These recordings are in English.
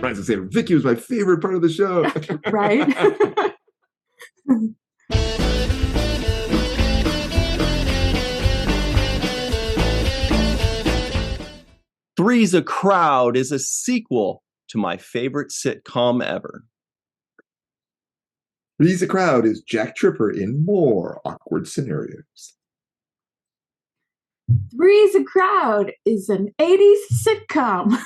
Ryan's saying Vicky was my favorite part of the show. Right? Three's a Crowd is a sequel to my favorite sitcom ever. Three's a Crowd is Jack Tripper in more awkward scenarios. Three's a Crowd is an 80s sitcom.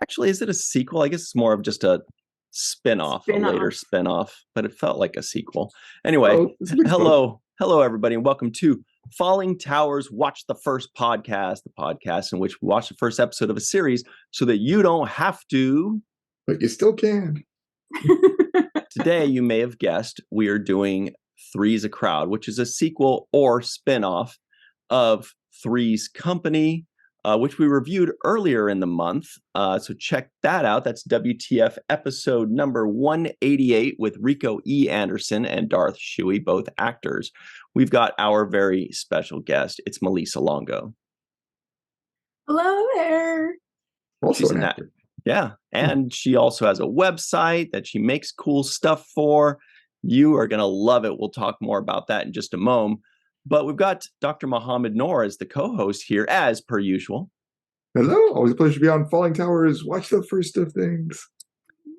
Actually, is it a sequel? I guess it's more of just a spin-off, a later spin-off, but it felt like a sequel. Anyway, hello, everybody, and welcome to Falling Towers Watch the First Podcast, the podcast in which we watch the first episode of a series so that you don't have to. But you still can. Today, you may have guessed, we are doing Three's a Crowd, which is a sequel or spin-off of Three's Company, which we reviewed earlier in the month. So check that out. That's WTF episode number 188 with Rico E. Anderson and Darth Shuey, both actors. We've got our very special guest. It's Melissa Longo. Hello there. Also She's an actor. Yeah. And she also has a website that she makes cool stuff for. You are going to love it. We'll talk more about that in just a moment. But we've got Dr. Mohamed Noor as the co-host here, as per usual. Hello. Always a pleasure to be on Falling Towers. Watch the first of things.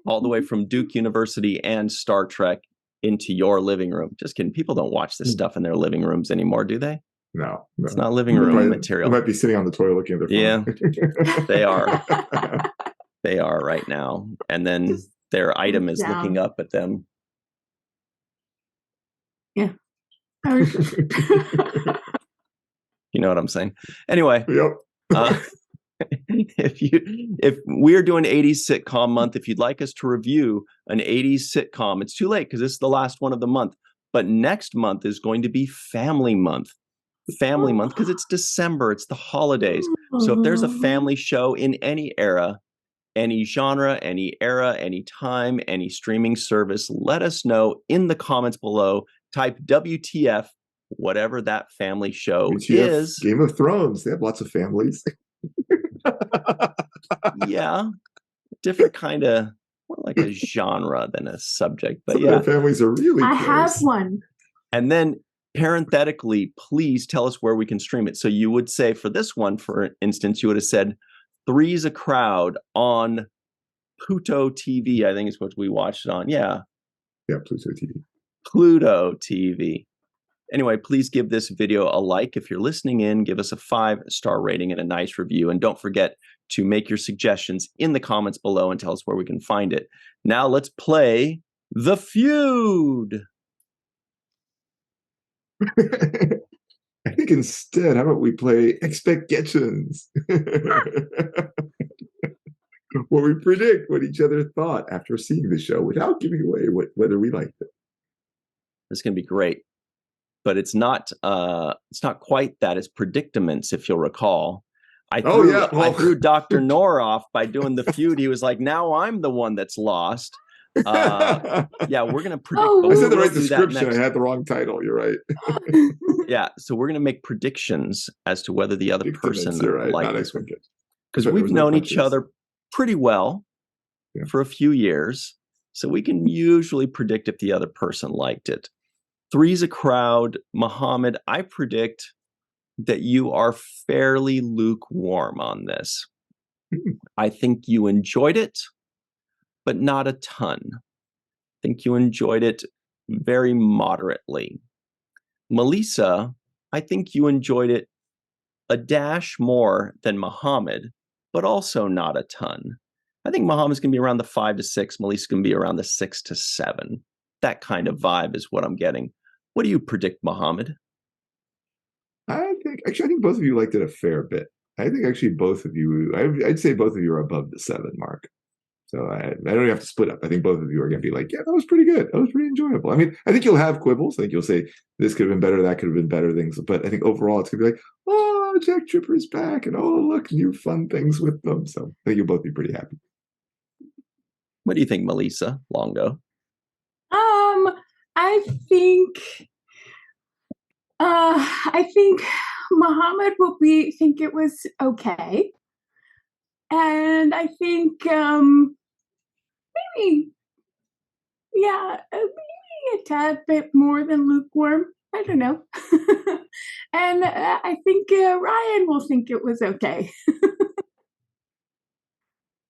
All the way from Duke University and Star Trek into your living room. Just kidding. People don't watch this stuff in their living rooms anymore, do they? No. It's not living room material. They might be sitting on the toilet looking at their phone. Yeah, they are. They are right now. And then their item is looking up at them. Yeah. You know what I'm saying? Anyway. Yep. If we're doing 80s sitcom month, if you'd like us to review an 80s sitcom, it's too late because this is the last one of the month. But next month is going to be Family Month. Family Month because it's December, it's the holidays. So if there's a family show in any era, any genre, any era, any time, any streaming service, let us know in the comments below. Type WTF, whatever that family show is. Game of Thrones. They have lots of families. Yeah. Different kind of, more like a genre than a subject. But Some of their families are really I close. have one. And then parenthetically, please tell us where we can stream it. So you would say for this one, for instance, you would have said Three's a Crowd on Pluto TV. I think is what we watched it on. Yeah. Yeah, Pluto TV. Pluto TV. Anyway, please give this video a like. If you're listening in, give us a 5-star rating and a nice review. And don't forget to make your suggestions in the comments below and tell us where we can find it. Now let's play The Feud. I think instead, how about we play Expectations? Where we predict what each other thought after seeing the show without giving away whether we liked it. It's going to be great. But it's not quite that. It's predicaments, if you'll recall. I threw Dr. Noor off by doing The Feud. He was like, now I'm the one that's lost. Yeah, we're going to predict. I said the right description. I had the wrong title. You're right. Yeah, so we're going to make predictions as to whether the other person liked it. Because we've known each other pretty well for a few years. So we can usually predict if the other person liked it. Three's a Crowd. Mohamed, I predict that you are fairly lukewarm on this. I think you enjoyed it, but not a ton. I think you enjoyed it very moderately. Melissa, I think you enjoyed it a dash more than Mohamed, but also not a ton. I think Mohamed's going to be around the 5 to 6. Melissa's going to be around the 6 to 7. That kind of vibe is what I'm getting. What do you predict, Mohamed? I think both of you liked it a fair bit. I think actually both of you, I'd say both of you are above the 7 mark. So I don't even have to split up. I think both of you are going to be like, yeah, that was pretty good. That was pretty enjoyable. I mean, I think you'll have quibbles. I think you'll say this could have been better, that could have been better things. But I think overall it's going to be like, oh, Jack Tripper's back, and oh, look, new fun things with them. So I think you'll both be pretty happy. What do you think, Melissa Longo? I think Mohamed will think it was okay. And I think maybe, yeah, maybe a tad bit more than lukewarm. I don't know. And I think Ryan will think it was okay.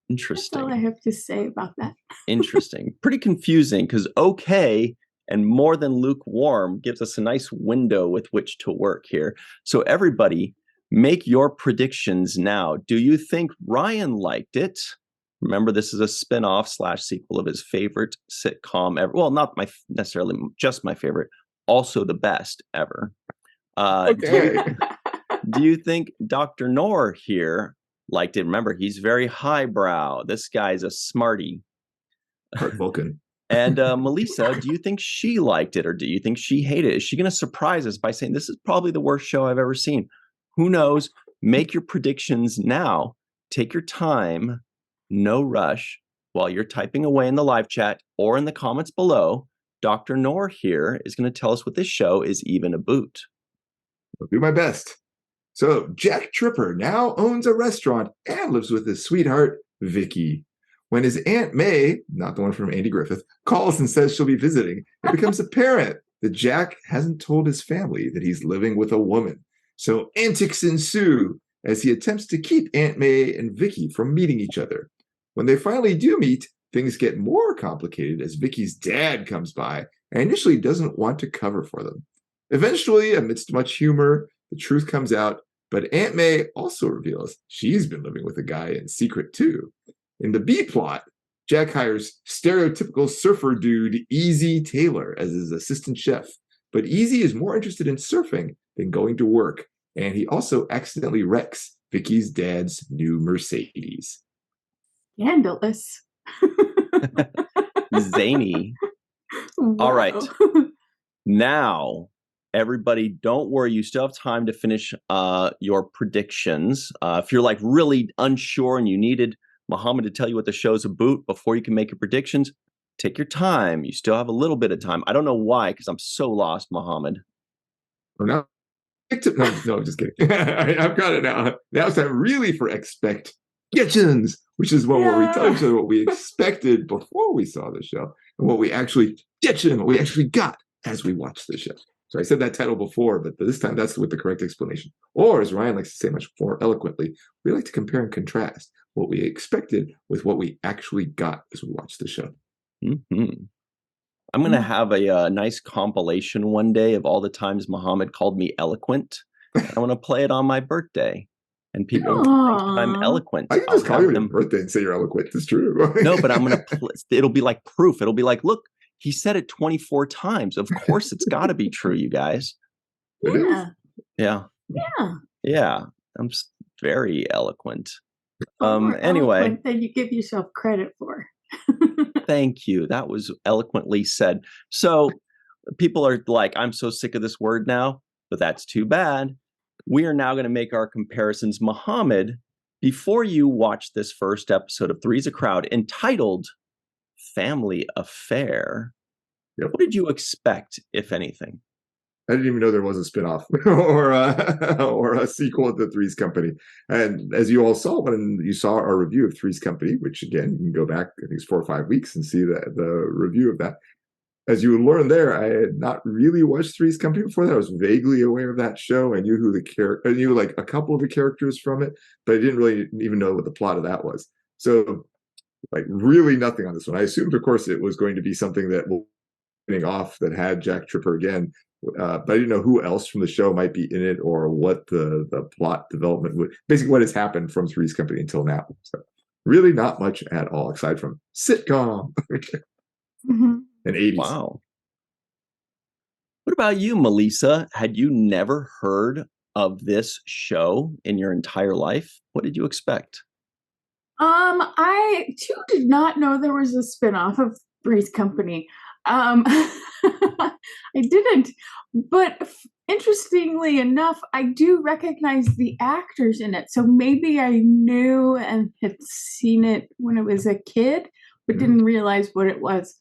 Interesting. That's all I have to say about that. Interesting. Pretty confusing because okay and more than lukewarm gives us a nice window with which to work here. So everybody, make your predictions now. Do you think Ryan liked it? Remember, this is a spin-off / sequel of his favorite sitcom ever. Well, not necessarily just my favorite, also the best ever. Okay. Do you think Dr. Noor here liked it? Remember, he's very highbrow. This guy's a smarty. Art Vulcan. And Melissa, do you think she liked it or do you think she hated it? Is she going to surprise us by saying this is probably the worst show I've ever seen? Who knows? Make your predictions now. Take your time. No rush. While you're typing away in the live chat or in the comments below, Dr. Noor here is going to tell us what this show is even about. I'll do my best. So Jack Tripper now owns a restaurant and lives with his sweetheart, Vicky. When his Aunt May, not the one from Andy Griffith, calls and says she'll be visiting, it becomes apparent that Jack hasn't told his family that he's living with a woman. So antics ensue as he attempts to keep Aunt May and Vicky from meeting each other. When they finally do meet, things get more complicated as Vicky's dad comes by and initially doesn't want to cover for them. Eventually, amidst much humor, the truth comes out, but Aunt May also reveals she's been living with a guy in secret too. In the B plot, Jack hires stereotypical surfer dude Easy Taylor as his assistant chef, but Easy is more interested in surfing than going to work, and he also accidentally wrecks Vicky's dad's new Mercedes. Scandalous. Zany. Wow. All right. Now, everybody, don't worry. You still have time to finish your predictions. If you're like really unsure and you needed Mohammed to tell you what the show's about before you can make your predictions, take your time. You still have a little bit of time. I don't know why, because I'm so lost, Mohammed. No, I'm just kidding. I've got it now. Now it's time really for expectations, which is when we tell each other what we expected before we saw the show and what we actually got as we watched the show. So I said that title before, but this time that's with the correct explanation. Or as Ryan likes to say much more eloquently, we like to compare and contrast what we expected with what we actually got as we watched the show. Mm-hmm. I'm going to have a nice compilation one day of all the times Mohammed called me eloquent. I want to play it on my birthday. And people think I'm eloquent. I can just call you on your birthday and say you're eloquent. It's true. No, but I'm going to, it'll be like proof. It'll be like, look, he said it 24 times. Of course, it's got to be true, you guys. Yeah. Yeah. Yeah. Yeah. I'm very eloquent. Anyway. That you give yourself credit for. Thank you. That was eloquently said. So people are like, I'm so sick of this word now, but that's too bad. We are now going to make our comparisons. Mohammed, before you watch this first episode of Three's a Crowd entitled Family Affair, what did you expect, if anything? I didn't even know there was a spinoff or a sequel to Three's Company. And as you all saw when you saw our review of Three's Company, which again, you can go back, I think it's 4 or 5 weeks and see the review of that. As you learned there, I had not really watched Three's Company before that. I was vaguely aware of that show. I knew I knew like a couple of the characters from it, but I didn't really even know what the plot of that was. So like really nothing on this one. I assumed, of course, it was going to be something that will off that had Jack Tripper again. But I didn't know who else from the show might be in it or what the plot development would, basically what has happened from Three's Company until now. So really not much at all, aside from sitcom and 80s. Wow. What about you, Melissa? Had you never heard of this show in your entire life? What did you expect? I too did not know there was a spinoff of Three's Company. I didn't, but interestingly enough, I do recognize the actors in it. So maybe I knew and had seen it when I was a kid, but didn't realize what it was.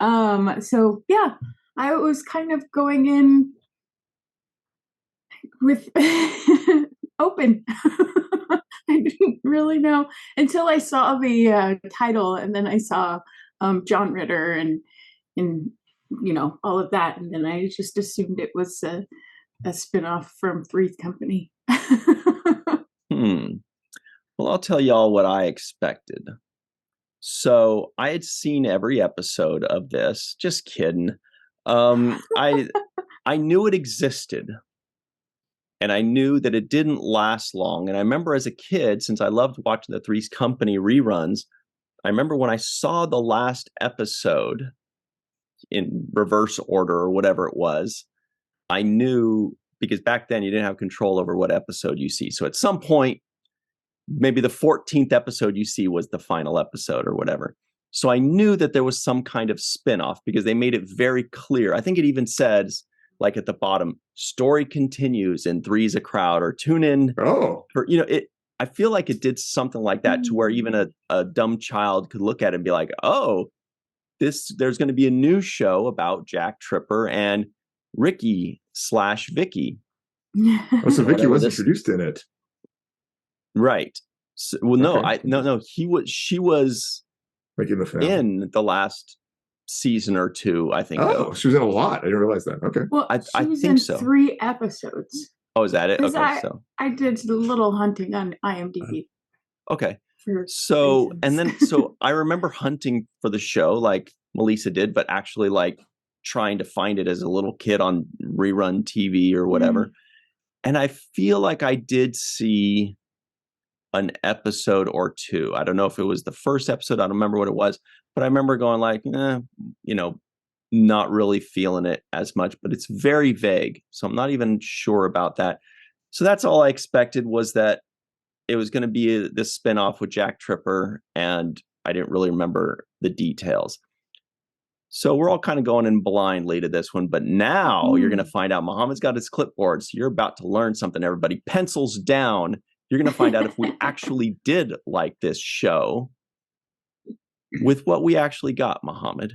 So yeah, I was kind of going in with open I didn't really know until I saw the title, and then I saw John Ritter and all of that, and then I just assumed it was a spinoff from Three's Company. Well, I'll tell y'all what I expected. So I had seen every episode of this. Just kidding. I knew it existed. And I knew that it didn't last long. And I remember as a kid, since I loved watching the Three's Company reruns, I remember when I saw the last episode in reverse order or whatever it was, I knew, because back then you didn't have control over what episode you see. So at some point, maybe the 14th episode you see was the final episode or whatever. So I knew that there was some kind of spinoff because they made it very clear. I think it even says, like at the bottom, story continues in Three's a Crowd, or tune in. Oh, for, I feel like it did something like that to where even a dumb child could look at it and be like, oh, there's going to be a new show about Jack Tripper and Ricky/Vicky. Oh, so Vicky was introduced in it. Right. So, well, no, Okay. no. She was Making the finale. in the last season or two, I think. Oh, she was in a lot. I didn't realize that. Okay. Well, I was think in so. 3 episodes. Oh, is that it? Okay, I did a little hunting on IMDb. Okay. So, and then, I remember hunting for the show like Melissa did, but actually like trying to find it as a little kid on rerun TV or whatever. And I feel like I did see an episode or two. I don't know if it was the first episode. I don't remember what it was, but I remember going like, not really feeling it as much, but it's very vague. So I'm not even sure about that. So that's all I expected, was that it was going to be this spinoff with Jack Tripper, and I didn't really remember the details. So we're all kind of going in blindly to this one, but now you're going to find out. Muhammad's got his clipboard, so you're about to learn something, everybody. Pencils down. You're going to find out if we actually did like this show with what we actually got, Muhammad.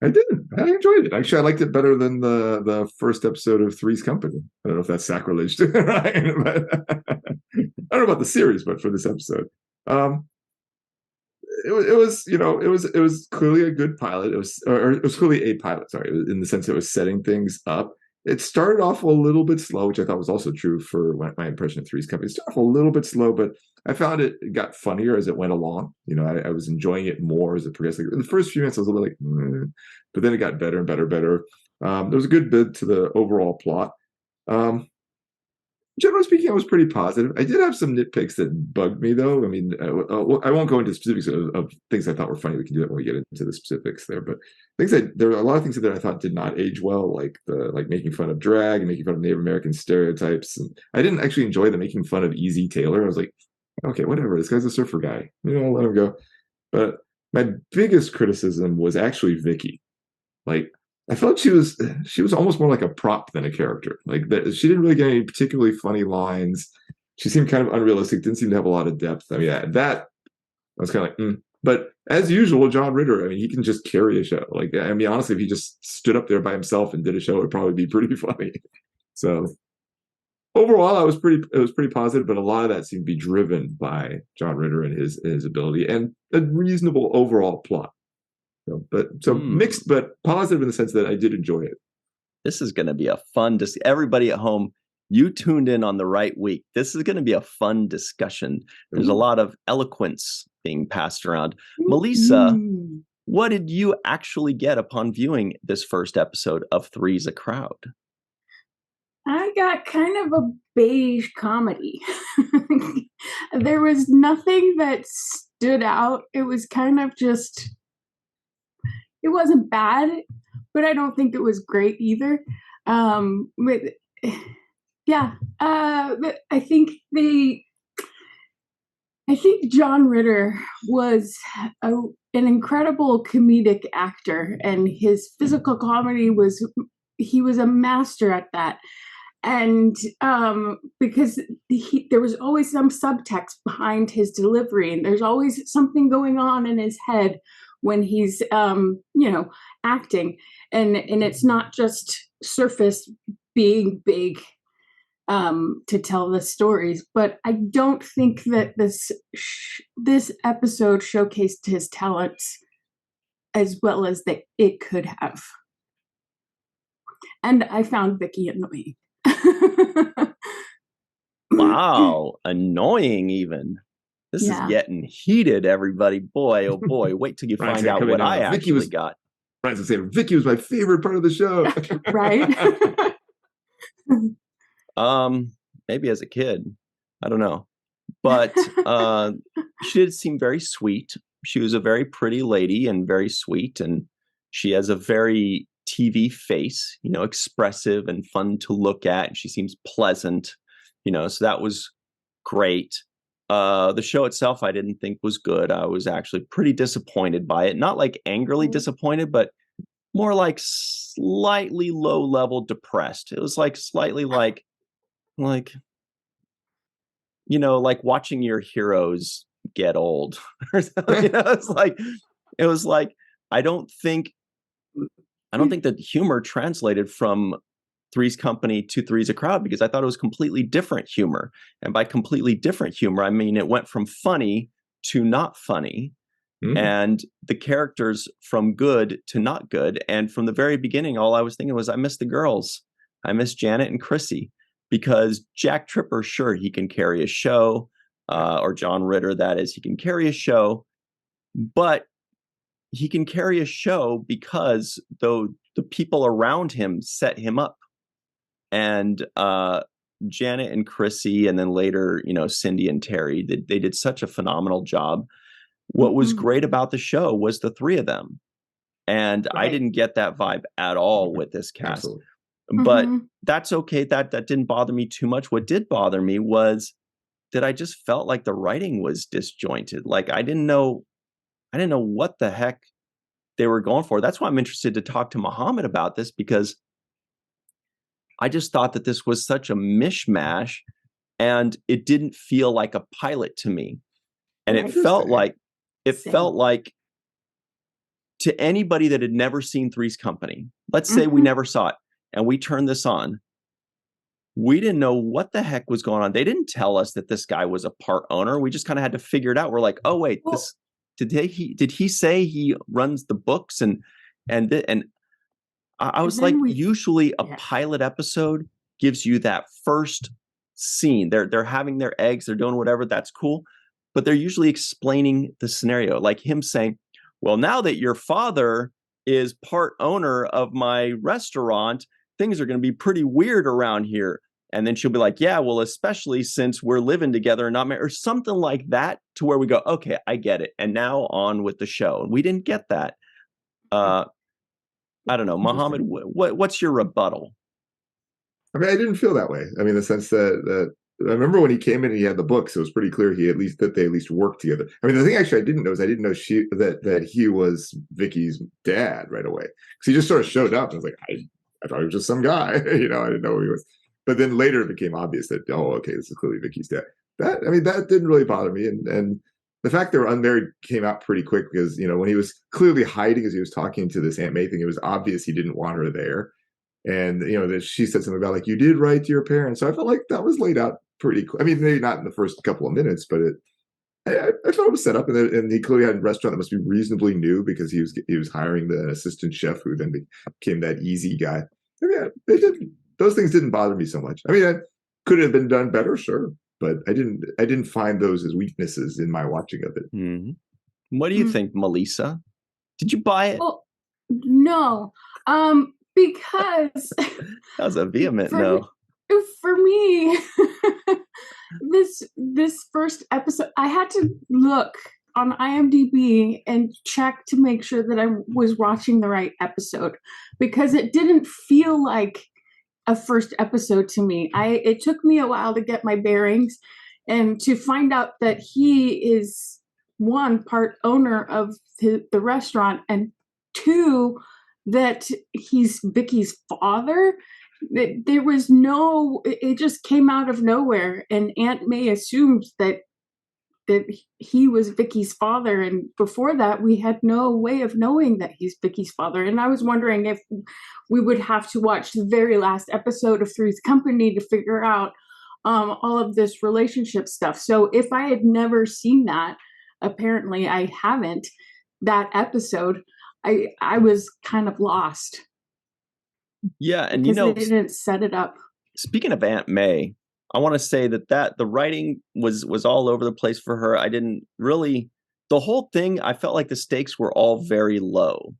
I didn't. I enjoyed it. Actually, I liked it better than the first episode of Three's Company. I don't know if that's sacrilege to Ryan, but I don't know about the series, but for this episode, it was clearly a good pilot. It was clearly a pilot. Sorry, in the sense it was setting things up. It started off a little bit slow, which I thought was also true for my impression of Three's Company. It started off a little bit slow, but I found it got funnier as it went along. I was enjoying it more as it progressed. Like, in the first few minutes, I was a little like, but then it got better and better and better. There was a good bit to the overall plot. Generally speaking, I was pretty positive. I did have some nitpicks that bugged me, though. I mean, I won't go into specifics of things I thought were funny. We can do that when we get into the specifics there. But there are a lot of things that I thought did not age well, like making fun of drag and making fun of Native American stereotypes. And I didn't actually enjoy the making fun of Easy Taylor. I was like, okay, whatever. This guy's a surfer guy. Let him go. But my biggest criticism was actually Vicky. Like, I felt she was almost more like a prop than a character. Like, she didn't really get any particularly funny lines. She seemed kind of unrealistic. Didn't seem to have a lot of depth. I mean, that I was kind of like, But as usual, John Ritter, I mean, he can just carry a show. Like, I mean, honestly, if he just stood up there by himself and did a show, it'd probably be pretty funny. So overall, it was pretty positive, but a lot of that seemed to be driven by John Ritter and his ability and a reasonable overall plot. So mixed, but positive in the sense that I did enjoy it. This is going to be a fun everybody at home, you tuned in on the right week. This is going to be a fun discussion. There's a lot of eloquence being passed around. Melissa, what did you actually get upon viewing this first episode of Three's a Crowd? I got kind of a beige comedy. There was nothing that stood out. It was kind of just... It wasn't bad, but I don't think it was great either. But I think John Ritter was an incredible comedic actor, and his physical comedy he was a master at that. And because there was always some subtext behind his delivery, and there's always something going on in his head when he's acting, and it's not just surface being big. to tell the stories, but I don't think that this episode showcased his talents as well as it could have. And I found Vicky annoying. Wow, annoying even. This is getting heated, everybody. Boy, oh boy, wait till you find out what I actually got. Ryan's saying Vicky was my favorite part of the show. Right? Maybe as a kid. I don't know. But she did seem very sweet. She was a very pretty lady and very sweet, and she has a very TV face, you know, expressive and fun to look at, and she seems pleasant, you know, so that was great. The show itself I didn't think was good. I was actually pretty disappointed by it. Not like angrily disappointed, but more like slightly low level depressed. It was like slightly like you know, like watching your heroes get old. You know, it was like I don't think that humor translated from Three's Company to Three's a Crowd, because I thought it was completely different humor. And by completely different humor, I mean it went from funny to not funny, and the characters from good to not good. And from the very beginning, all I was thinking was, I miss the girls. I miss Janet and Chrissy, because Jack Tripper, sure, he can carry a show, or John Ritter, that is, he can carry a show, but he can carry a show because the people around him set him up. And Janet and Chrissy, and then later, you know, Cindy and Terry, they did such a phenomenal job. What was great about the show was the three of them. And I didn't get that vibe at all with this cast. Absolutely. But that's okay. That didn't bother me too much. What did bother me was that I just felt like the writing was disjointed. Like I didn't know what the heck they were going for. That's why I'm interested to talk to Muhammad about this, because I just thought that this was such a mishmash, and it didn't feel like a pilot to me. And it felt like to anybody that had never seen Three's Company, let's say we never saw it, and we turned this on, we didn't know what the heck was going on. They didn't tell us that this guy was a part owner. We just kind of had to figure it out. We're like, oh wait, did he say he runs the books and I was like, usually a pilot episode gives you that first scene. They're having their eggs, they're doing whatever, that's cool. But they're usually explaining the scenario, like him saying, well, now that your father is part owner of my restaurant, things are going to be pretty weird around here. And then she'll be like, yeah, well, especially since we're living together and not married, or something like that, to where we go, okay, I get it. And now on with the show. And we didn't get that. I don't know, Muhammad, what's your rebuttal? I mean, I didn't feel that way. I mean, in the sense that I remember when he came in and he had the books, it was pretty clear they at least worked together. I mean, the thing actually I didn't know is I didn't know that he was Vicky's dad right away. Because he just sort of showed up and I was like, I thought he was just some guy. You know, I didn't know who he was. But then later it became obvious that, oh, okay, this is clearly Vicky's dad. That didn't really bother me. And the fact they were unmarried came out pretty quick, because, you know, when he was clearly hiding as he was talking to this Aunt May thing, it was obvious he didn't want her there. And, you know, that she said something about, like, you did write to your parents. So I felt like that was laid out pretty quick. I mean, maybe not in the first couple of minutes, but I thought it was set up. And he clearly had a restaurant that must be reasonably new, because he was hiring the assistant chef who then became that easy guy. I mean, those things didn't bother me so much. I mean, could it have been done better? Sure. But I didn't find those as weaknesses in my watching of it. Mm-hmm. What do you think, Melissa? Did you buy it? Well, no, because that was a vehement no. For me, this first episode, I had to look on IMDb and check to make sure that I was watching the right episode, because it didn't feel like a first episode to me. It took me a while to get my bearings and to find out that he is, one, part owner of the restaurant, and two, that he's Vicky's father. There was it just came out of nowhere, and Aunt May assumed that he was Vicky's father, and before that we had no way of knowing that he's Vicky's father. And I was wondering if we would have to watch the very last episode of Three's Company to figure out all of this relationship stuff. So if I had never seen that, apparently I haven't, that episode, I was kind of lost. Yeah, and because they didn't set it up. Speaking of Aunt May, I want to say that the writing was all over the place for her. I didn't really, the whole thing, I felt like the stakes were all very low.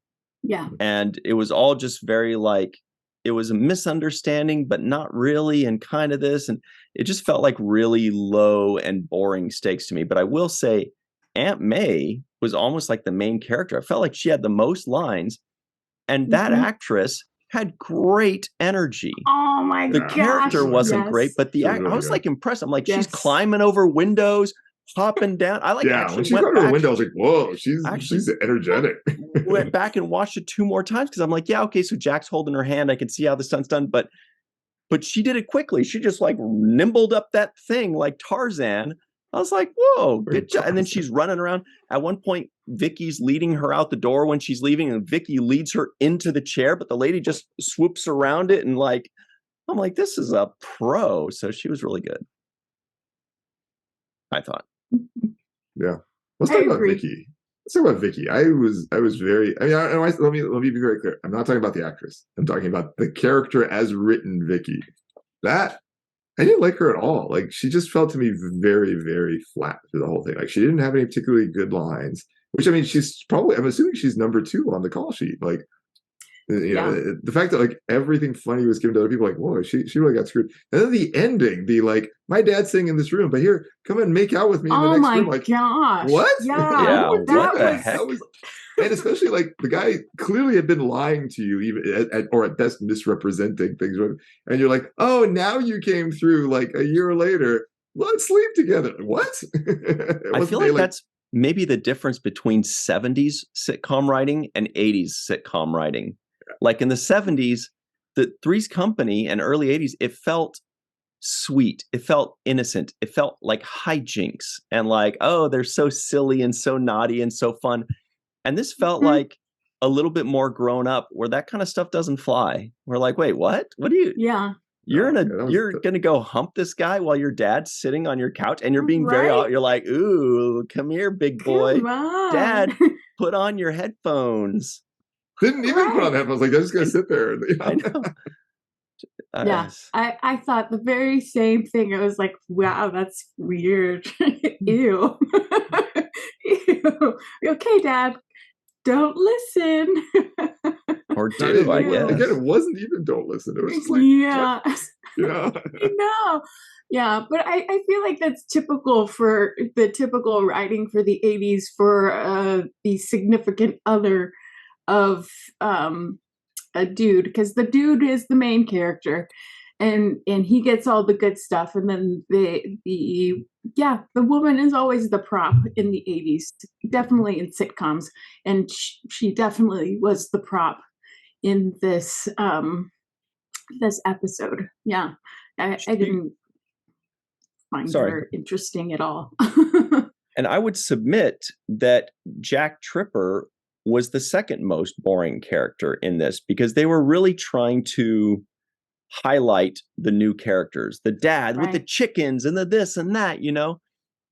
Yeah. And it was all just very like, it was a misunderstanding, but not really, and kind of this. And it just felt like really low and boring stakes to me. But I will say, Aunt May was almost like the main character. I felt like she had the most lines. And that actress had great energy. Oh my god. The character wasn't great, but the act, I was like impressed. I'm like, she's climbing over windows, hopping down. I like when she got over the window, I was like, whoa, she's energetic. Went back and watched it 2 more times because I'm like, yeah, okay, so Jack's holding her hand. I can see how the stunt's done, but she did it quickly. She just like nimbled up that thing like Tarzan. I was like, whoa, good job. And then she's running around. At one point, Vicky's leading her out the door when she's leaving, and Vicky leads her into the chair, but the lady just swoops around it. And like, I'm like, this is a pro. So she was really good, I thought. Yeah. Let's talk about Vicky. I was very, let me be very clear. I'm not talking about the actress. I'm talking about the character as written, Vicky. That, I didn't like her at all. Like, she just felt to me very, very flat through the whole thing. Like, she didn't have any particularly good lines, which, I mean, she's probably, I'm assuming she's number 2 on the call sheet. Like, you know, the fact that like everything funny was given to other people, like, whoa, she really got screwed. And then the ending, the like, my dad's sitting in this room, but here, come and make out with me in the next room. Like, gosh. What? Yeah, what the heck? And especially like the guy clearly had been lying to you, even or at best misrepresenting things. And you're like, oh, now you came through like a year later. Let's sleep together. What? I feel like that's maybe the difference between 70s sitcom writing and 80s sitcom writing. Like in the 70s, the Three's Company and early 80s, it felt sweet. It felt innocent. It felt like hijinks and like, oh, they're so silly and so naughty and so fun. And this felt like a little bit more grown up, where that kind of stuff doesn't fly. We're like, wait, what? What do you? Yeah. You're gonna go hump this guy while your dad's sitting on your couch, and you're being you're like, ooh, come here, big boy, Dad, put on your headphones. Didn't even put on headphones. Like, they're just gonna sit there. I know. Yeah, I thought the very same thing. It was like, wow, that's weird. Ew. Ew. Okay, Dad, don't listen. Or do, I guess. Again, it wasn't even don't listen. It was just like, No. Yeah, but I feel like that's typical for the typical writing for the 80s for the significant other of a dude, because the dude is the main character and he gets all the good stuff, and then the woman is always the prop in the 80s, definitely in sitcoms, and she definitely was the prop in this this episode. I didn't find her interesting at all. And I would submit that Jack Tripper was the second most boring character in this, because they were really trying to highlight the new characters, the dad with the chickens and the this and that, you know,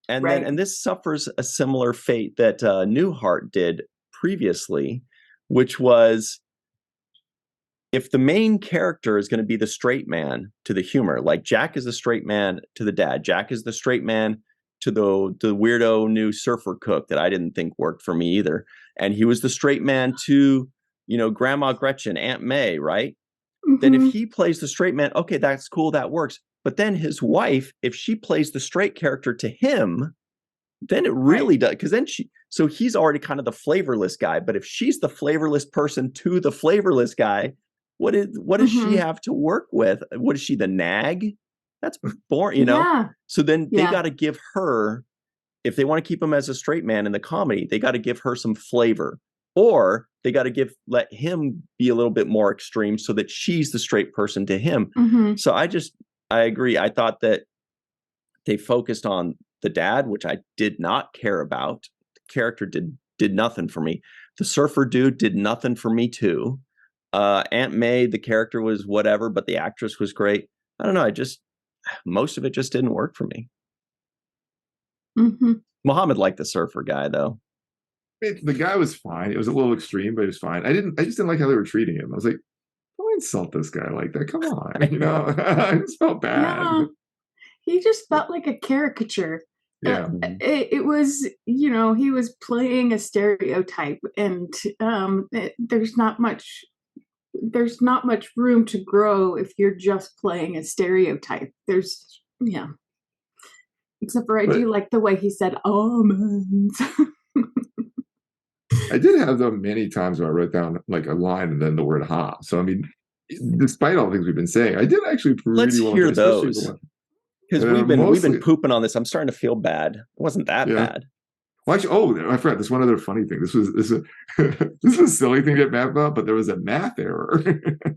and then, and this suffers a similar fate that Newhart did previously, which was, if the main character is going to be the straight man to the humor, like Jack is the straight man to the dad, Jack is the straight man to the weirdo new surfer cook that I didn't think worked for me either. And he was the straight man to, you know, Grandma Gretchen, Aunt May, right? Then if he plays the straight man, okay, that's cool, that works. But then his wife, if she plays the straight character to him, then it really does. Because then so he's already kind of the flavorless guy. But if she's the flavorless person to the flavorless guy, what does she have to work with? What is she, the nag? That's boring, you know? Yeah. So then they got to give her, if they want to keep him as a straight man in the comedy, they got to give her some flavor, or they got to let him be a little bit more extreme so that she's the straight person to him. So I agree. I thought that they focused on the dad, which I did not care about. The character did nothing for me. The surfer dude did nothing for me too. Aunt May, the character was whatever, but the actress was great. I don't know. most of it just didn't work for me. Mm-hmm. Muhammad liked the surfer guy, though. The guy was fine. It was a little extreme, but it was fine. I just didn't like how they were treating him. I was like, don't insult this guy like that. Come on. I just felt bad. Yeah. He just felt like a caricature. Yeah. It was, he was playing a stereotype, and there's not much room to grow if you're just playing a stereotype. Except for I do like the way he said almonds. I did have them many times where I wrote down like a line and then the word ha. So I mean, despite all the things we've been saying, I did actually Let's hear those. Because we've been pooping on this. I'm starting to feel bad. It wasn't that bad. Well, actually, I forgot. There's one other funny thing. This is a silly thing to get mad about, but there was a math error.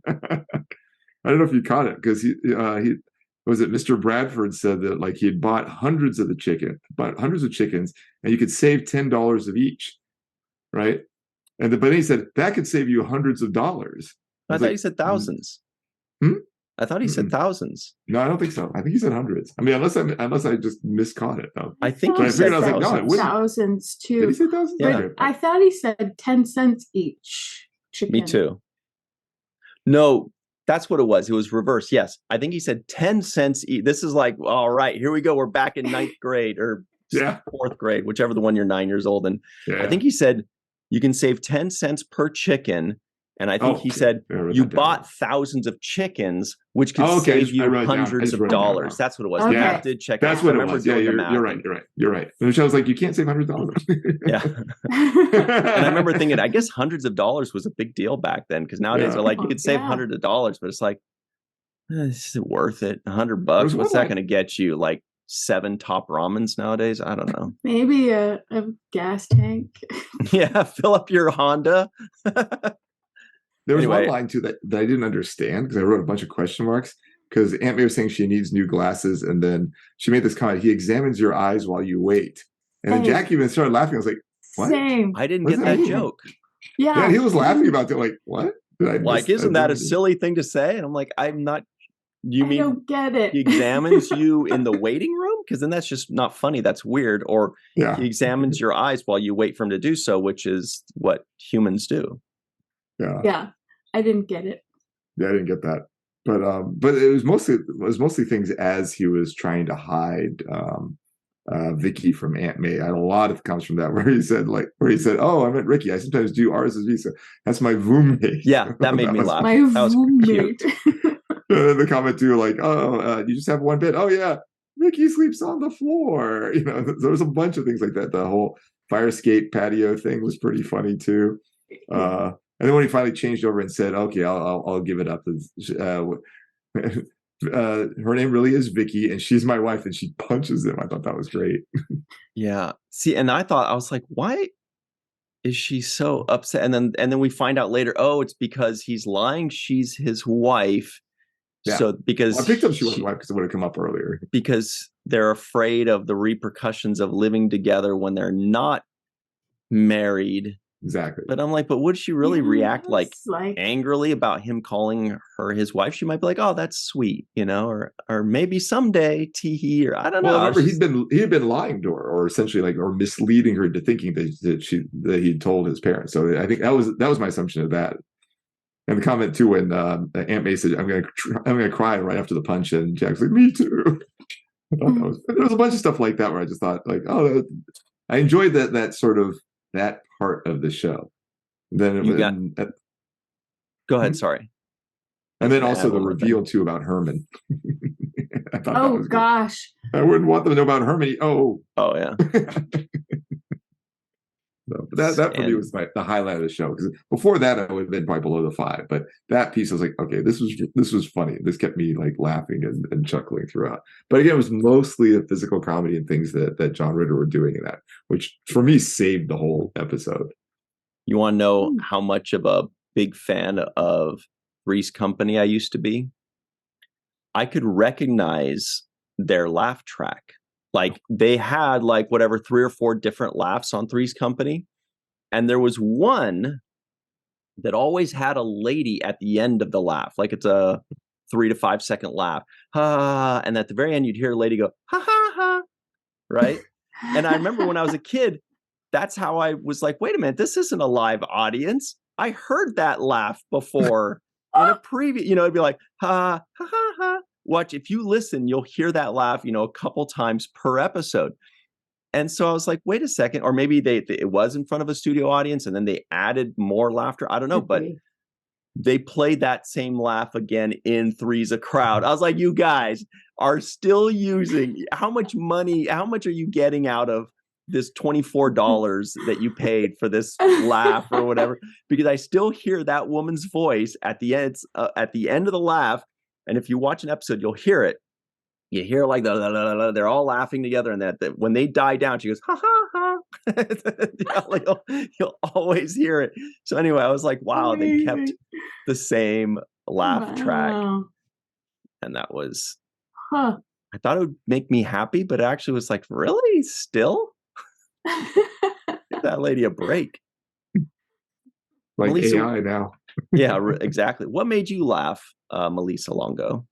I don't know if you caught it, because Mr. Bradford said that like he had bought hundreds of chickens, and you could save $10 of each, right? But then he said that could save you hundreds of dollars. I thought he said thousands. I thought he said thousands. No, I don't think so. I think he said hundreds. I mean, unless I just miscaught it. Though. I think he said thousands too. Did he say thousands? Yeah. Okay. I thought he said 10 cents each chicken. Me too. No, that's what it was. It was reverse. Yes, I think he said 10 cents each. This is like, all right, here we go. We're back in 9th grade or 4th grade, whichever the one you're 9 years old. And I think he said you can save 10 cents per chicken. And I think he said you bought thousands of chickens, which could save you hundreds of dollars. That's what it was. Okay. Yeah, I did check. That's what it was. Yeah, you're right. Which I was like, you can't save $100. Yeah. And I remember thinking, I guess hundreds of dollars was a big deal back then, because nowadays they're like, you could save hundreds of dollars, but it's like, is it worth it? $100? What's that going to get you? Like 7 top ramens nowadays? I don't know. Maybe a gas tank. Yeah, fill up your Honda. There was one line too that I didn't understand, because I wrote a bunch of question marks, because Aunt May was saying she needs new glasses, and then she made this comment: he examines your eyes while you wait. And then Jack even started laughing. I was like, what? Same. I didn't get that joke. Yeah, he was laughing about it. Like, what? Isn't that a silly thing to say? And I'm like, I'm not. You mean I don't get it? He examines you in the waiting room? Because then that's just not funny. That's weird. Or he examines your eyes while you wait for him to do so, which is what humans do. Yeah, I didn't get it. Yeah, I didn't get that. But it was mostly things as he was trying to hide Vicky from Aunt May. I had a lot of comments from that where he said, "Oh, I meant Ricky. I sometimes do R's as V. So that's my roommate." Yeah, that made me laugh. My roommate. The comment too, like, "Oh, you just have one bed." Oh yeah, Vicky sleeps on the floor. There was a bunch of things like that. The whole fire escape patio thing was pretty funny too. And then when he finally changed over and said, "Okay, I'll give it up," her name really is Vicky, and she's my wife, and she punches him. I thought that was great. Yeah. See, and I was like, why is she so upset? And then we find out later, it's because he's lying. She's his wife. Yeah. So because I picked up she wasn't wife because it would have come up earlier. Because they're afraid of the repercussions of living together when they're not married. Exactly. But I'm like, would she really react like angrily about him calling her his wife? She might be like, "Oh, that's sweet," or maybe someday, teehee, or I don't know. Remember, he had been lying to her, or essentially or misleading her into thinking that he'd told his parents. So I think that was my assumption of that. And the comment too when Aunt May said, "I'm gonna cry right after the punch," and Jack's like, "Me too." There was a bunch of stuff like that where I just thought like, I enjoyed that sort of that part of the show. Then go ahead, sorry. And then also the reveal too about Herman. I thought that was gosh. Good. I wouldn't want them to know about Herman. Oh yeah. But that for me was the highlight of the show, because before that I would have been probably below the 5, but that piece I was like, okay, this was funny. This kept me like laughing and chuckling throughout. But again, it was mostly the physical comedy and things that John Ritter were doing in that, which for me saved the whole episode. You want to know how much of a big fan of Three's Company I used to be? I could recognize their laugh track. Like they had 3 or 4 different laughs on Three's Company. And there was one that always had a lady at the end of the laugh. Like it's a 3 to 5 second laugh, ha, and at the very end you'd hear a lady go, ha ha ha, right? And I remember when I was a kid, that's how I was like, wait a minute, this isn't a live audience. I heard that laugh before in a preview. It'd be like, ha ha ha ha. Watch, if you listen, you'll hear that laugh, a couple times per episode. And so I was like, wait a second, or maybe it was in front of a studio audience and then they added more laughter. I don't know, but they played that same laugh again in Three's a Crowd. I was like, you guys are still using, how much are you getting out of this $24 that you paid for this laugh or whatever? Because I still hear that woman's voice at the end of the laugh. And if you watch an episode, you'll hear it. You hear like they're all laughing together, and that when they die down, she goes ha ha ha. You'll always hear it. So anyway, I was like, wow, they kept the same laugh track, and that was. I thought it would make me happy, but it actually was like, really, still. Give that lady a break. Like Melissa, AI now. Yeah, exactly. What made you laugh, Melissa Longo?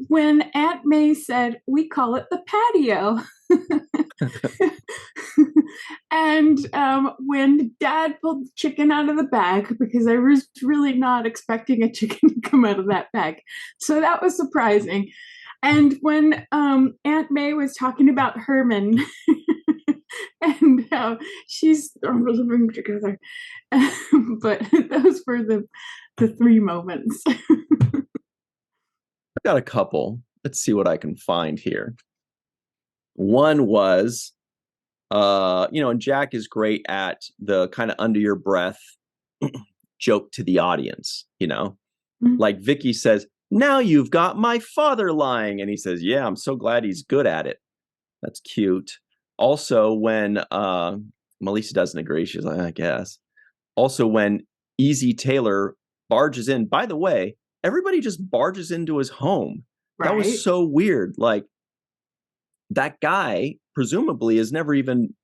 When Aunt May said, we call it the patio. And when Dad pulled the chicken out of the bag, because I was really not expecting a chicken to come out of that bag. So that was surprising. And when Aunt May was talking about Herman and how she's living together. But those were the three moments. I've got a couple. Let's see what I can find here. One was, and Jack is great at the kind of under your breath joke to the audience, mm-hmm. Like Vicky says, now you've got my father lying. And he says, yeah, I'm so glad he's good at it. That's cute. Also, when Melissa doesn't agree, she's like, I guess. Also, when Easy Taylor barges in, by the way, everybody just barges into his home. Right. That was so weird. Like, that guy presumably has never even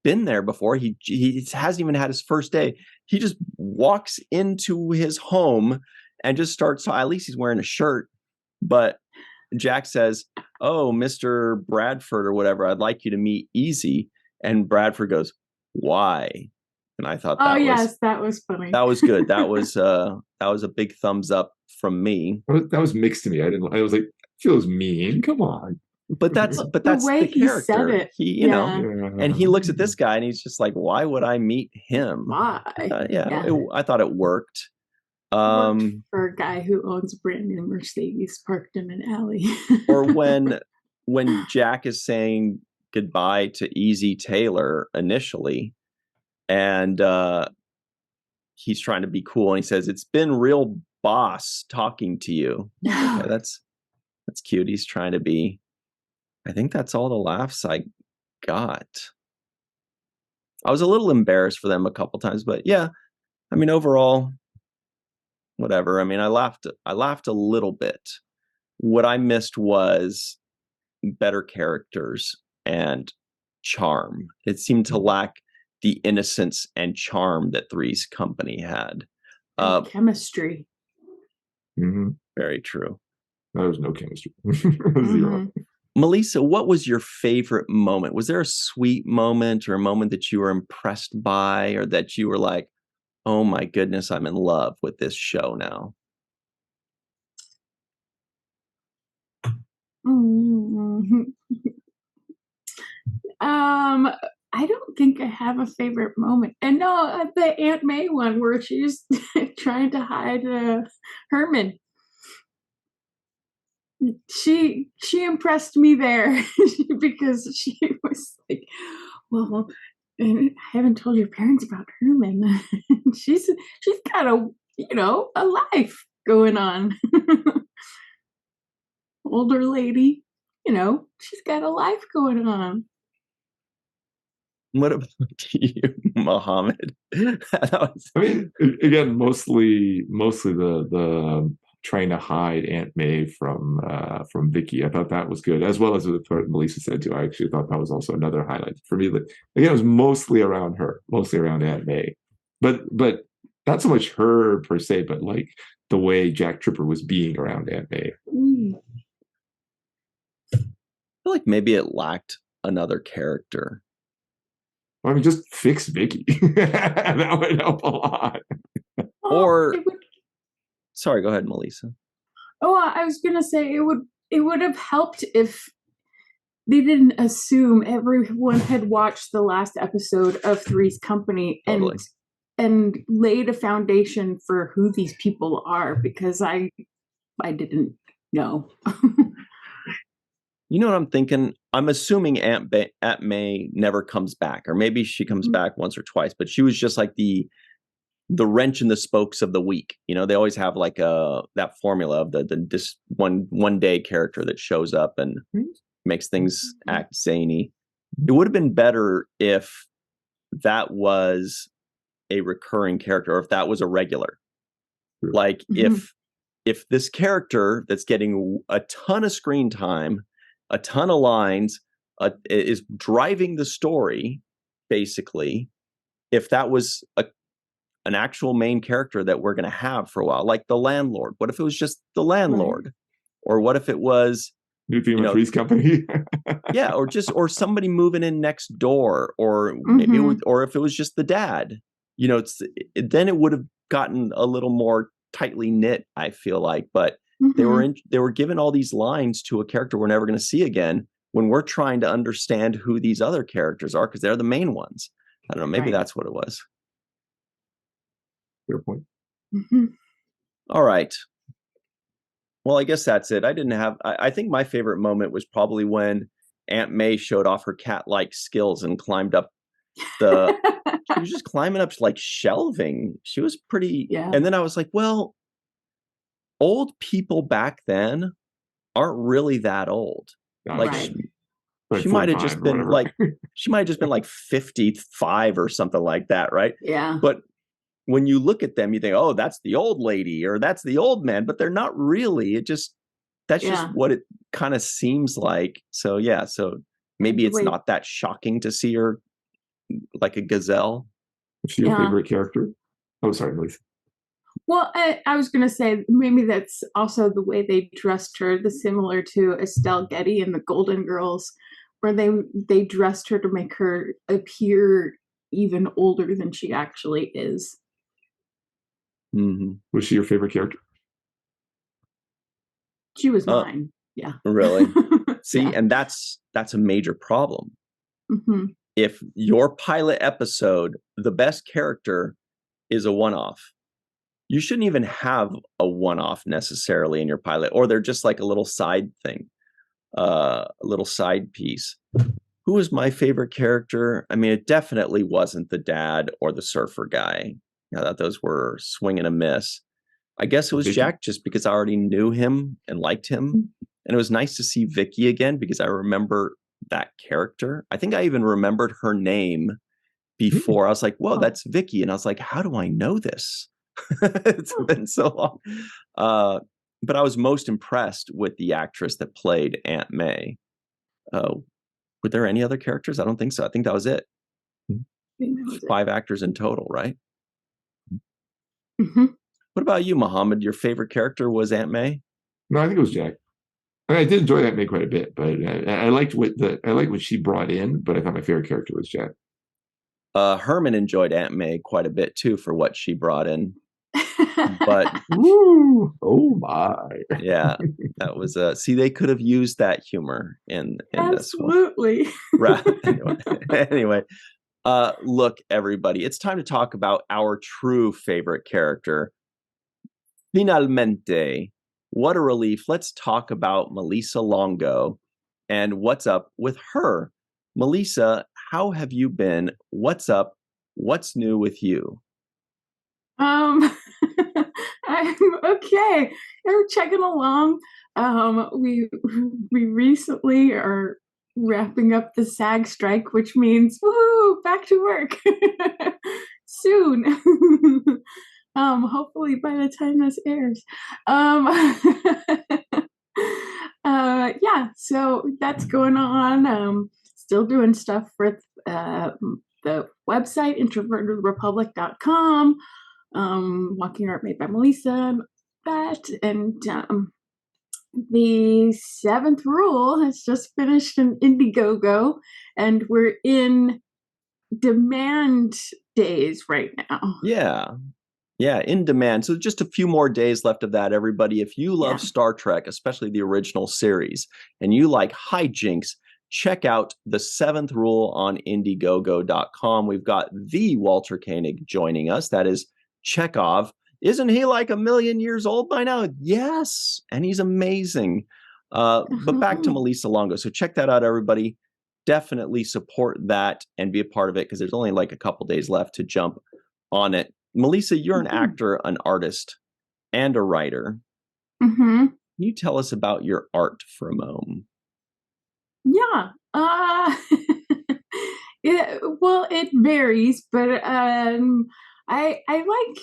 been there before. He hasn't even had his first day. He just walks into his home and just starts. At least he's wearing a shirt. But Jack says, oh, Mr. Bradford or whatever, I'd like you to meet Easy. And Bradford goes, why? And I thought that was funny. That was good. That was a big thumbs up from me. That was mixed to me. I was like, feels mean. Come on. But that's the way he character. Said it. He, and he looks at this guy and he's just like, why would I meet him? Why? I thought it worked. For a guy who owns a brand new Mercedes parked in an alley. Or when Jack is saying goodbye to Easy Taylor initially, and he's trying to be cool, and he says, it's been real boss talking to you. Okay, that's cute. He's trying to be. I think that's all the laughs I got. I was a little embarrassed for them a couple times, but yeah, I mean, overall, whatever. I mean, I laughed a little bit. What I missed was better characters and charm. It seemed to lack the innocence and charm that Three's Company had. Chemistry. Mm-hmm. Very true. There was no chemistry. Zero. Melissa, what was your favorite moment? Was there a sweet moment or a moment that you were impressed by, or that you were like, oh my goodness, I'm in love with this show now? I don't think I have a favorite moment. And no, the Aunt May one where she's trying to hide Herman. She impressed me there because she was like, well, I haven't told your parents about Herman. she's got a life going on. Older lady, she's got a life going on. What about you, Mohammed? I mean, again, mostly the trying to hide Aunt May from Vicky. I thought that was good, as well as what Melissa said too. I actually thought that was also another highlight for me. That again, it was mostly around her, mostly around Aunt May. But not so much her per se, but like the way Jack Tripper was being around Aunt May. I feel like maybe it lacked another character. I mean, just fix Vicky. That would help a lot. Or, sorry, go ahead, Melissa. Oh, I was gonna say it would have helped if they didn't assume everyone had watched the last episode of Three's Company and laid a foundation for who these people are, because I didn't know. You know what I'm thinking? I'm assuming Aunt May never comes back, or maybe she comes back once or twice, but she was just like the wrench in the spokes of the week. You know, they always have like that formula of this one day character that shows up and makes things act zany. It would have been better if that was a recurring character, or if that was a regular. Like if this character that's getting a ton of screen time, a ton of lines, is driving the story, basically, if that was an actual main character that we're going to have for a while, like the landlord. What if it was just the landlord? Right. Or what if it was New Theme of Three's Company? Yeah, or somebody moving in next door, or maybe or if it was just the dad. You know, then it would have gotten a little more tightly knit, I feel like. But they were given all these lines to a character we're never going to see again, when we're trying to understand who these other characters are, because they're the main ones. I don't know. Maybe that's what it was. Fair point. All right. Well, I guess that's it. I think my favorite moment was probably when Aunt May showed off her cat-like skills and climbed up she was just climbing up like shelving. She was pretty. Yeah. And then I was like, well, old people back then aren't really that old. Like she might have just been like, she might have just been like 55 or something like that. Right. Yeah. But when you look at them, you think, oh, that's the old lady or that's the old man, but they're not really. That's just what it kind of seems like. So, yeah. So maybe it's not that shocking to see her like a gazelle. Is she your favorite character? Oh, sorry, Melissa. Well, I was going to say maybe that's also the way they dressed her, similar to Estelle Getty in the Golden Girls, where they dressed her to make her appear even older than she actually is. Was she your favorite character? She was mine. Yeah. Really? See, and that's a major problem. If your pilot episode, the best character is a one-off, you shouldn't even have a one-off necessarily in your pilot, or they're just like a little side thing, a little side piece. Who was my favorite character? I mean, it definitely wasn't the dad or the surfer guy. I thought those were swing and a miss. I guess it was Jack, just because I already knew him and liked him. And it was nice to see Vicky again, because I remember that character. I think I even remembered her name before. I was like, whoa, that's Vicky. And I was like, how do I know this? It's been so long. But I was most impressed with the actress that played Aunt May. Were there any other characters? I don't think so. I think that was it. 5 actors in total, right? What about you, Mohammed? Your favorite character was Aunt May? No, I think it was Jack. I mean, I did enjoy Aunt May quite a bit, but I liked what she brought in. But I thought my favorite character was Jack. Herman enjoyed Aunt May quite a bit too for what she brought in. But oh my, yeah, that was see, they could have used that humor in this one. Absolutely. Right. Anyway, look, everybody, it's time to talk about our true favorite character. Finalmente, what a relief. Let's talk about Melissa Longo and what's up with her. Melissa, how have you been? What's up? What's new with you? I'm okay. We're checking along. We recently are wrapping up the SAG strike, which means woohoo, back to work soon. Hopefully by the time this airs. Yeah, so that's going on. Still doing stuff with the website introvertedrepublic.com. Walking Art Made by Melissa, that, and the 7th Rule has just finished in Indiegogo, and we're in demand days right now. Yeah, in demand. So just a few more days left of that, everybody. If you love Star Trek, especially the original series, and you like hijinks, check out the 7th Rule on Indiegogo.com. We've got the Walter Koenig joining us. That is Chekhov. Isn't he like 1,000,000 years old by now? Yes, and he's amazing. But back to Melissa Longo. So check that out, everybody. Definitely support that and be a part of it, because there's only like a couple days left to jump on it. Melissa, you're an actor, an artist, and a writer. Can you tell us about your art for a moment? Yeah. Well, it varies, but I like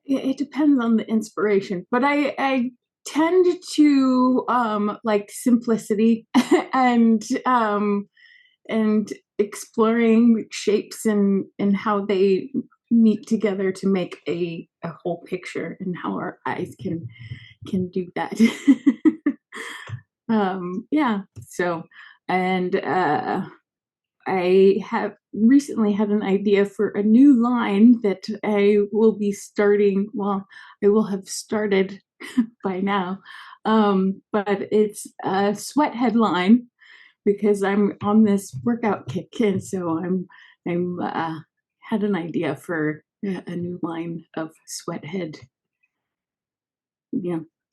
it depends on the inspiration, but I tend to like simplicity and exploring shapes and how they meet together to make a whole picture, and how our eyes can do that. So, and I have recently had an idea for a new line that I will be starting. Well, I will have started by now, but it's a sweat headline, because I'm on this workout kick, and so I'm had an idea for a new line of sweat head,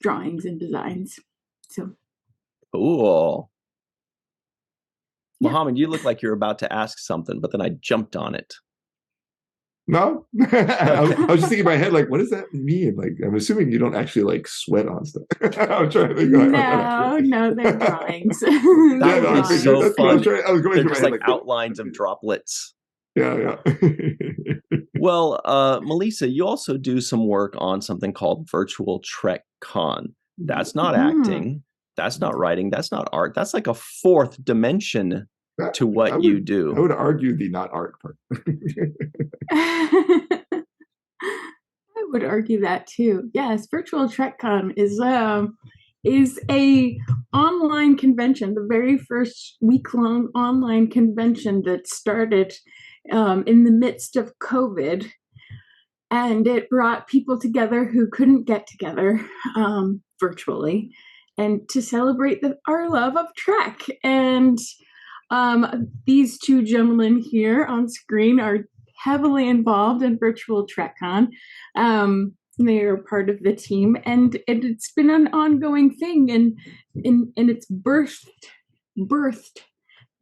drawings and designs. So cool. Mohammed, you look like you're about to ask something, but then I jumped on it. No, I was just thinking in my head, like, what does that mean? Like, I'm assuming you don't actually like sweat on stuff. I'm trying to think. No, they're drawings. That would be so fun. I was going they're through just my head, like outlines of droplets. Yeah. Well, Melissa, you also do some work on something called Virtual Trek Con. That's not acting. That's not writing. That's not art. That's like a fourth dimension to what you do. I would argue the not art part. I would argue that too. Yes, Virtual TrekCon is a online convention, the very first week-long online convention that started in the midst of COVID, and it brought people together who couldn't get together virtually, and to celebrate our love of Trek. And these two gentlemen here on screen are heavily involved in Virtual TrekCon. They are part of the team, and it's been an ongoing thing, and it's birthed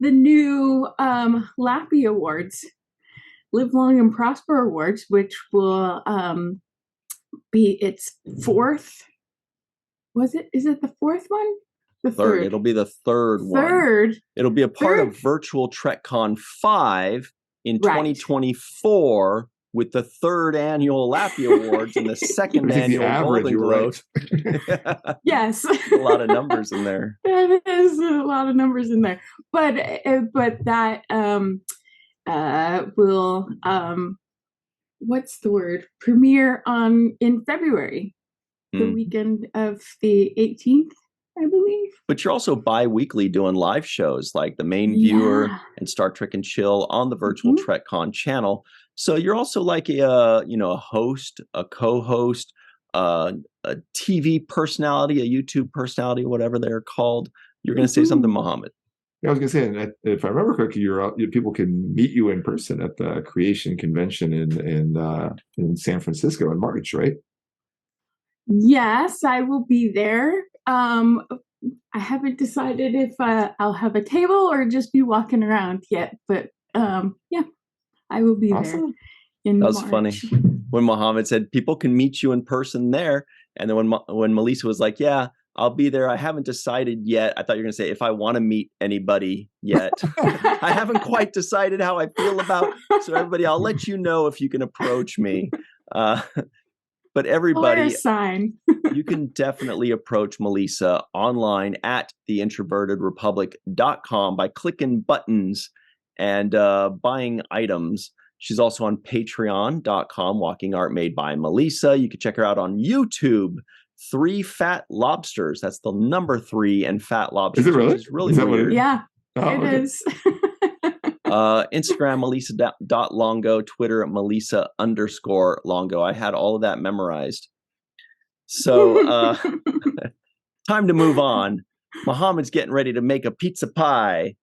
the new Lappy Awards, Live Long and Prosper Awards, which will be its fourth. Is it the fourth one? The third. It'll be the third one. It'll be a part of Virtual TrekCon 5 in 2024, with the third annual Lappy Awards and the second annual Golden Globes. Yes. A lot of numbers in there. That is a lot of numbers in there. But that will what's the word? Premiere in February, the weekend of the 18th. I believe. But you're also bi-weekly doing live shows like The Main Viewer and Star Trek and Chill on the Virtual TrekCon channel. So you're also like a host, a co-host, a TV personality, a YouTube personality, whatever they're called. You're going to say something, Mohammed. Yeah, I was going to say, if I remember correctly, people can meet you in person at the Creation Convention in San Francisco in March, right? Yes, I will be there. I haven't decided if I'll have a table or just be walking around yet, but I will be there. In that was March. Funny when Mohammed said people can meet you in person there, and then when Melissa was like, "Yeah, I'll be there. I haven't decided yet." I thought you were going to say, "If I want to meet anybody yet." I haven't quite decided how I feel about. So everybody, I'll let you know if you can approach me. But everybody, sign. you can definitely approach Melissa online at theintrovertedrepublic.com by clicking buttons and buying items. She's also on patreon.com, Walking Art Made by Melissa. You can check her out on YouTube, 3 Fat Lobsters. That's the number 3 and Fat Lobsters. Is it really? Which is really weird. Yeah, it is. Instagram, Melissa.longo, Twitter, Melissa_Longo. I had all of that memorized. So time to move on. Muhammad's getting ready to make a pizza pie.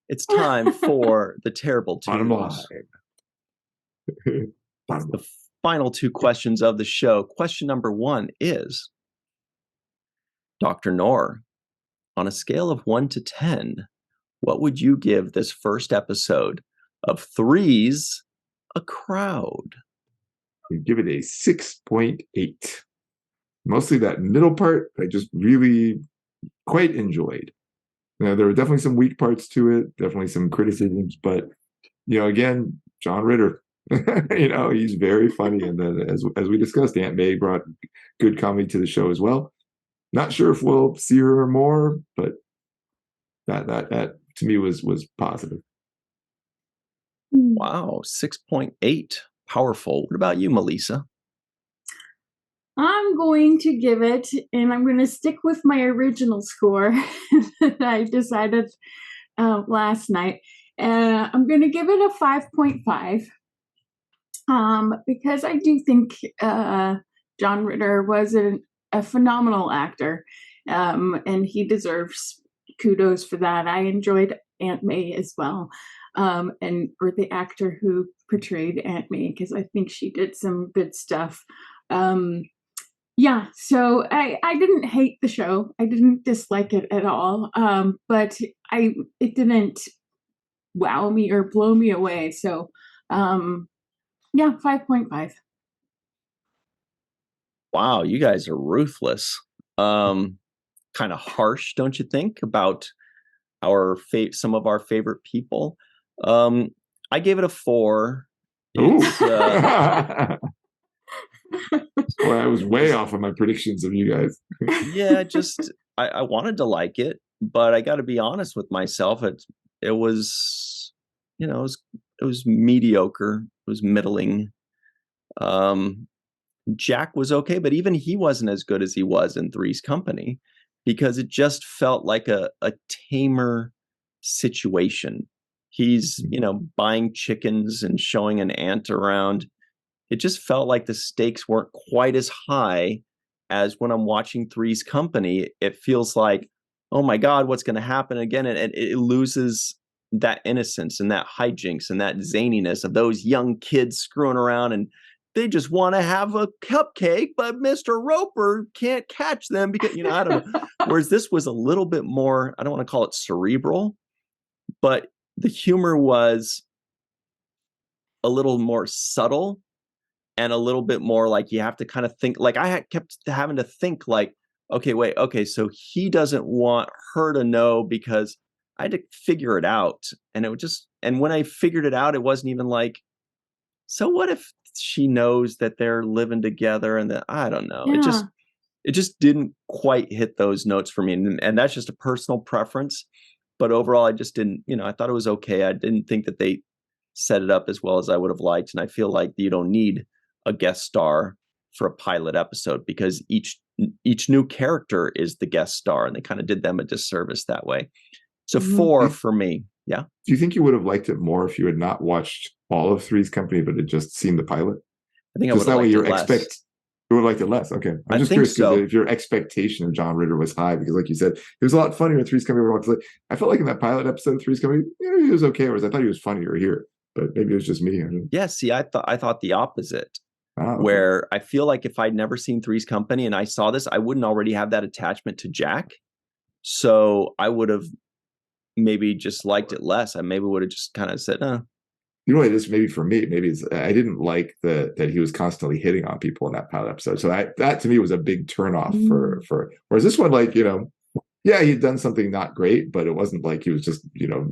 It's time for the terrible twos. The final 2 questions of the show. Question number 1 is, Dr. Noor, on a scale of 1 to 10, what would you give this first episode of Three's a Crowd? I'd give it a 6.8. Mostly that middle part, I just really quite enjoyed. There were definitely some weak parts to it, definitely some criticisms, but again, John Ritter, he's very funny. And then as we discussed, Aunt May brought good comedy to the show as well. Not sure if we'll see her more, but that to me was positive. Wow, 6.8. Powerful. What about you, Melissa? I'm going to give it, and I'm going to stick with my original score that I decided last night. I'm going to give it a 5.5 because I do think John Ritter was a phenomenal actor, and he deserves kudos for that. I enjoyed Aunt May as well, or the actor who portrayed Aunt May, because I think she did some good stuff. Yeah, so I didn't hate the show. I didn't dislike it at all, but it didn't wow me or blow me away. So, yeah, 5.5. Wow, you guys are ruthless. Kind of harsh, don't you think, about some of our favorite people? I gave it a 4. Well, I was way off of my predictions of you guys. Yeah, just I wanted to like it, but I got to be honest with myself. It was, it was mediocre. It was middling. Jack was okay, but even he wasn't as good as he was in Three's Company, because it just felt like a tamer situation. He's, buying chickens and showing an aunt around. It just felt like the stakes weren't quite as high as when I'm watching Three's Company. It feels like, oh my God, what's going to happen again? And it loses that innocence and that hijinks and that zaniness of those young kids screwing around, and they just want to have a cupcake, but Mr. Roper can't catch them because, I don't know. Whereas this was a little bit more, I don't want to call it cerebral, but the humor was a little more subtle. And a little bit more like you have to kind of think, like I kept having to think like, okay, so he doesn't want her to know, because I had to figure it out. And and when I figured it out, it wasn't even like, so what if she knows that they're living together and that, I don't know. Yeah. It just didn't quite hit those notes for me. And that's just a personal preference. But overall, I just didn't, I thought it was okay. I didn't think that they set it up as well as I would have liked. And I feel like you don't need a guest star for a pilot episode, because each new character is the guest star, and they kind of did them a disservice that way. So 4 for me. Yeah. Do you think you would have liked it more if you had not watched all of Three's Company, but had just seen the pilot? I think I would have liked it less. You would have liked it less. Okay. I'm just curious if your expectation of John Ritter was high, because like you said, he was a lot funnier in Three's Company. I felt like in that pilot episode of Three's Company, he was okay, whereas I thought he was funnier here, but maybe it was just me. Yeah. See, I thought the opposite. Where I feel like if I'd never seen Three's Company and I saw this, I wouldn't already have that attachment to Jack. So I would have maybe just liked it less. I maybe would have just kind of said, You know what it is? Maybe for me, I didn't like that he was constantly hitting on people in that pilot episode. So that to me was a big turnoff for whereas this one, like, yeah, he'd done something not great, but it wasn't like he was just,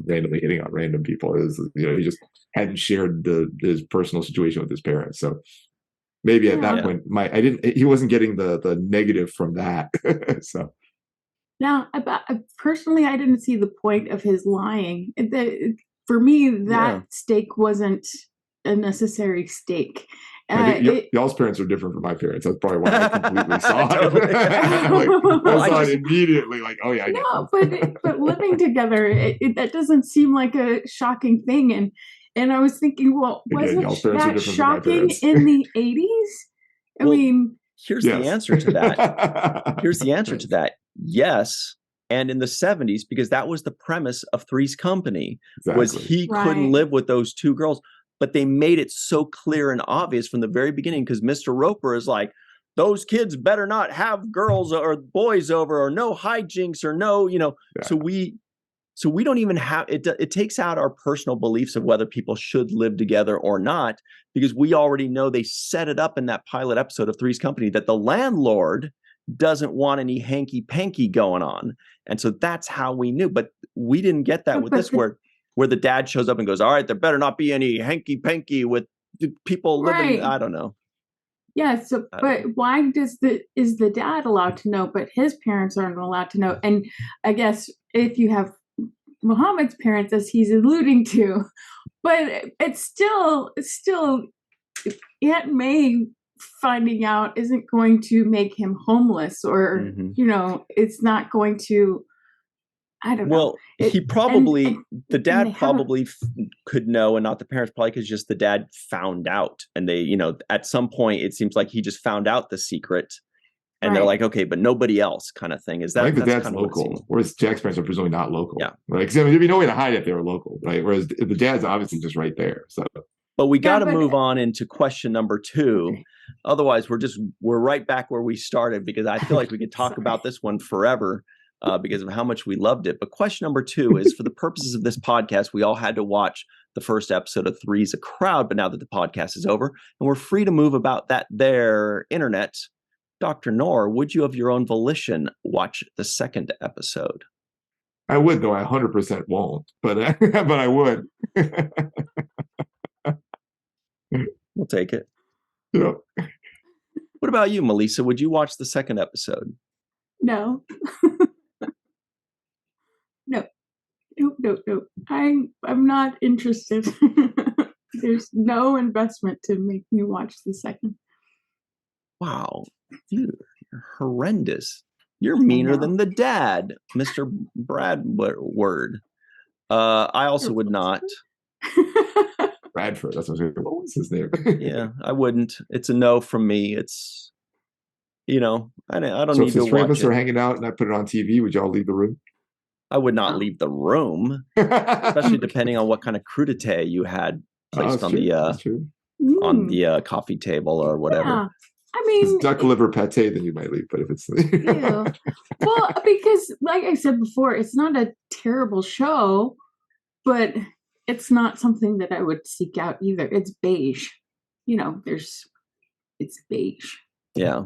randomly hitting on random people. It was, he just hadn't shared his personal situation with his parents. So maybe at that point, he wasn't getting the negative from that. So. Now, personally, I didn't see the point of his lying. For me, that stake wasn't a necessary stake. Y'all's parents are different from my parents. That's probably why I completely saw it. I saw it immediately. Like, oh yeah, I no, but living together, that doesn't seem like a shocking thing. And I was thinking, well, wasn't that shocking in the 80s? I mean, here's the answer to that. Here's the answer to that. Yes. And in the 70s, because that was the premise of Three's Company, was he couldn't live with those two girls. But they made it so clear and obvious from the very beginning, because Mr. Roper is like, those kids better not have girls or boys over, or no hijinks, or no, So we don't even have it. It takes out our personal beliefs of whether people should live together or not, because we already know they set it up in that pilot episode of Three's Company that the landlord doesn't want any hanky panky going on. And so that's how we knew. But we didn't get that with this where the dad shows up and goes, all right, there better not be any hanky panky with people living. I don't know. Yeah. So, but why is the dad allowed to know, but his parents aren't allowed to know? And I guess if you have Muhammad's parents, as he's alluding to, but it's still Aunt May finding out isn't going to make him homeless, or it's not going to. I don't know. Well, he probably, the dad probably could know, and not the parents, probably because just the dad found out. And they, at some point, it seems like he just found out the secret. And they're like, okay, but nobody else, kind of thing. Is that? I think the dad's local, whereas Jack's parents are presumably not local. Yeah. Like, there'd be no way to hide if they were local, right? Whereas the dad's obviously just right there. So. But we got to move on into question number 2. Okay. Otherwise, we're right back where we started, because I feel like we could talk about this one forever. Because of how much we loved it. But question number 2 is, for the purposes of this podcast, we all had to watch the first episode of Three's a Crowd. But now that the podcast is over and we're free to move about that there internet, Dr. Noor, would you of your own volition watch the second episode? I would, though I 100% won't. But I would. We'll take it. Yep. What about you, Melissa? Would you watch the second episode? No. No. I'm not interested. There's no investment to make me watch the second. Wow, you're horrendous. You're meaner than the dad, Mr. Bradward. I also would not. Bradford. That's what was his name. Yeah, I wouldn't. It's a no from me. It's, I don't need to watch it. So if the three of us are hanging out and I put it on TV, would y'all leave the room? I would not leave the room, especially depending on what kind of crudité you had placed on the coffee table or whatever. Yeah. I mean, if it's duck liver pate, then you might leave. But if it's well, because like I said before, it's not a terrible show, but it's not something that I would seek out either. It's beige, it's beige. Yeah,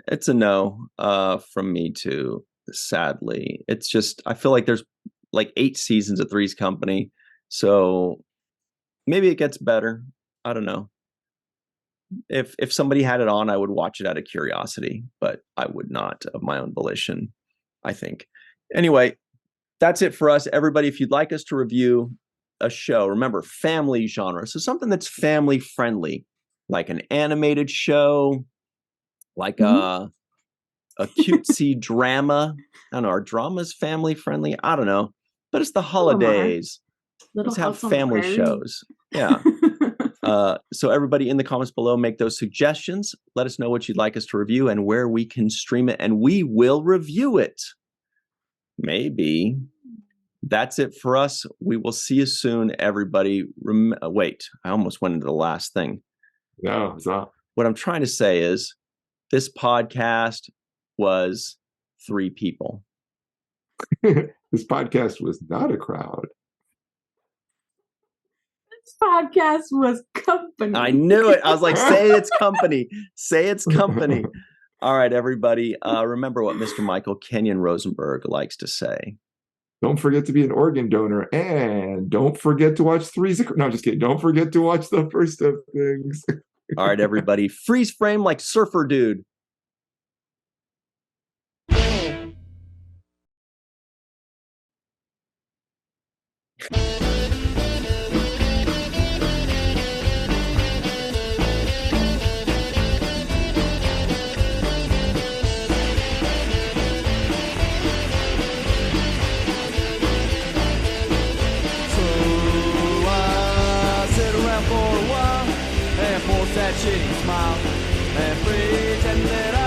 it's a no from me too. Sadly, it's just, I feel like there's like 8 seasons of Three's Company, so maybe it gets better. I don't know. If somebody had it on, I would watch it out of curiosity, but I would not of my own volition, I think. Anyway, that's it for us. Everybody, if you'd like us to review a show, remember, family genre. So something that's family friendly, like an animated show, like a cutesy drama. I don't know, are dramas family friendly? I don't know. But it's the holidays. Let's have family shows. Yeah. So everybody in the comments below, make those suggestions. Let us know what you'd like us to review and where we can stream it, and we will review it. Maybe. That's it for us. We will see you soon, everybody. Wait, I almost went into the last thing. No, it's not. What I'm trying to say is this podcast was 3 people. This podcast was not a crowd. This podcast was company. I knew it. I was like, say it's company. Say it's company. All right, everybody. Remember what Mr. Michael Kenyon Rosenberg likes to say. Don't forget to be an organ donor, and don't forget to watch Three's. No, just kidding. Don't forget to watch the first of things. All right, everybody. Freeze frame like Surfer Dude. shitty smile and pretend that